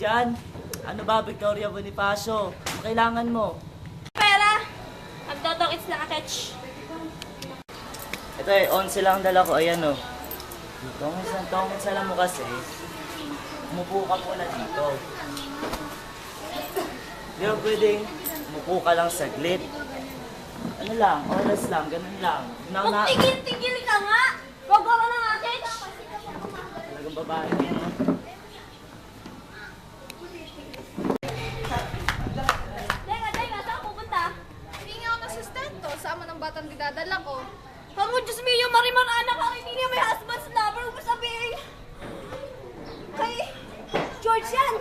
dyan. Ano ba, Victoria Bonifacio? Ano kailangan mo? Pera! Nagdodong-its na aketch. Ito eh, 11 lang dala ko. Ayan o. Tongits lang mo kasi. Umupo ka muna dito. Di ba pwedeng umupo ka lang saglit? Ano lang, oras lang, ganun lang. Kung tigil-tigil ka nga! Wag ka ng aketch! Talagang babae mo. Denga, saan ka pupunta? Hindi nga ako nasustento. Sama ng batang dinadala ko. Kamu, Diyos mio, Marimar, anak ka, hindi niya may husband's lover. Huwag mo sabihin. Kay George yan.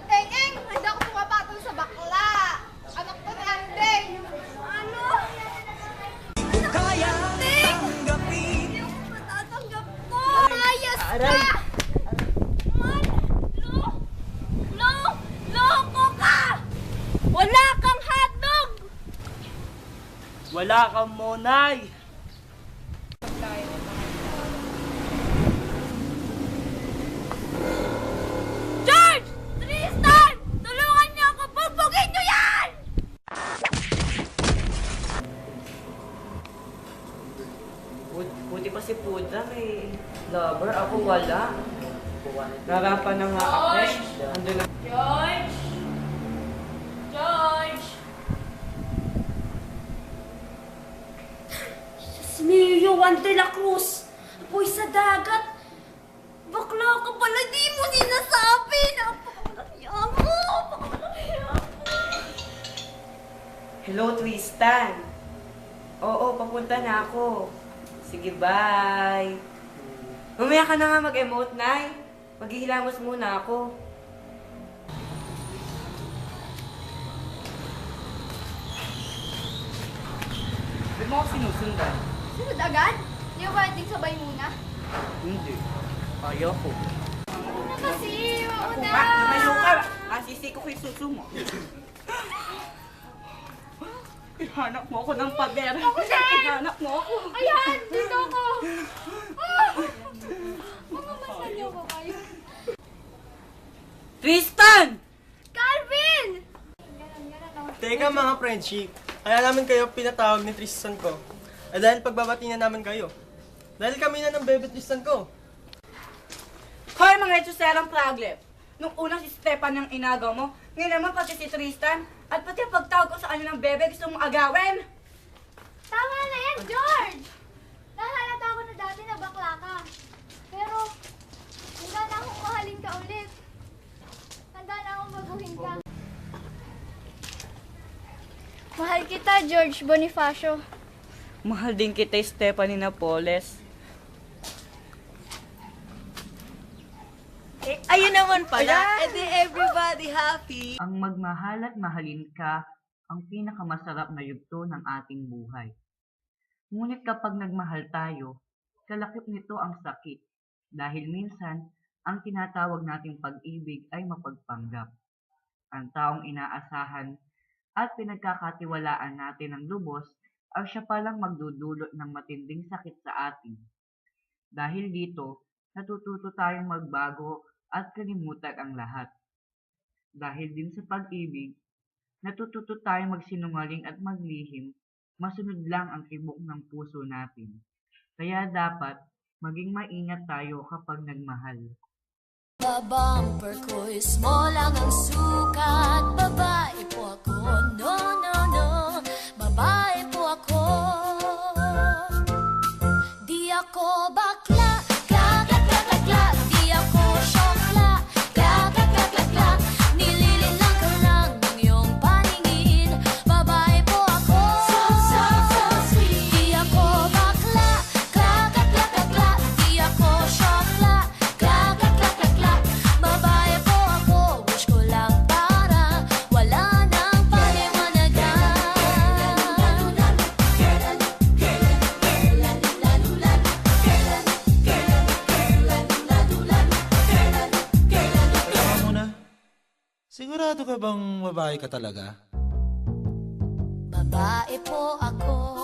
Eng, hindi ako pumapatol sa bakla. Anak ko ni Andeng. Ano? Kaya Ting! tanggapin. Hindi ako matatanggap ko. Ayos Aray! ka! Man! Loko ka! Wala kang hotdog! Wala kang monay! George! Tristan! Tulungan niyo ako! Bugbugin niyo yan! Buti pa si Puda may lover. Ako wala. Narapan na nga ako. Ando na. George! George! Mio Juan de la Cruz! Apoy sa dagat! Bakla ka pala, di mo sinasabi! Napakamalaki mo! Napakamalaki mo! Hello, Tristan. Oo, papunta na ako. Sige, bye. Mamaya ka na nga mag-emote, Nay. Maghihilamos muna ako. Ba't mo ako sinusundan? Sunod agad? Hindi ko pwedeng sabay muna. Hindi. Ayoko. Ano kasi? Mauna! Lumayo ka! Asisi ko kay suso mo. Ihanap mo ako ng pader. Ako din! Ihanap mo ako. Ayan! Dito ako! Mga masanyo ko kayo. Tristan! Calvin! Teka mga friendship, kaya namin kayo pinatawag ni Tristan ko. Dahil pagbabati na naman kayo. Dahil kami na ng bebe Tristan ko. Hoy mga etsuserang praglep! Nung unang si Stefan ang inagaw mo, ngayon naman pati si Tristan, at pati ang pagtawag ko sa kanya ng bebe gusto mong agawin! Tama na yan, George! Nahalata ko na dati na bakla ka. Pero, handa na akong mahalin ka ulit. Handa na akong baguhin ka. Mahal kita, George Bonifacio. Mahal din kita, Stephanie Napoles. Ayun naman pala. And everybody happy. Ang magmahal at mahalin ka ang pinakamasarap na yugto ng ating buhay. Ngunit kapag nagmahal tayo, kalakip nito ang sakit dahil minsan ang tinatawag nating pag-ibig ay mapagpanggap. Ang taong inaasahan at pinagkakatiwalaan natin ng lubos ang siya palang magdudulot ng matinding sakit sa atin. Dahil dito, natututo tayong magbago at kalimutan ang lahat. Dahil din sa pag-ibig, natututo tayong magsinungaling at maglihim, masunod lang ang tibok ng puso natin. Kaya dapat maging maingat tayo kapag nagmahal. Bumper ko'y small lang ang sukat. Babae po ako, no, no, no. Babae po ako. Di ako bakla, kla, kla, kla, kla, kla. Di ako syokla, kla, kla, kla, kla, kla. Nililinlang ka lang ng iyong paningin. Babae po ako. So, so, so sweet. Di ako bakla, kla, kla, kla, kla, kla. Di ako syokla, kla, kla, kla, kla, kla. Babae po ako. Wish ko lang para wala nang paliwanagan. Teka muna. Sigurado ka bang babae ka talaga? Babae po ako.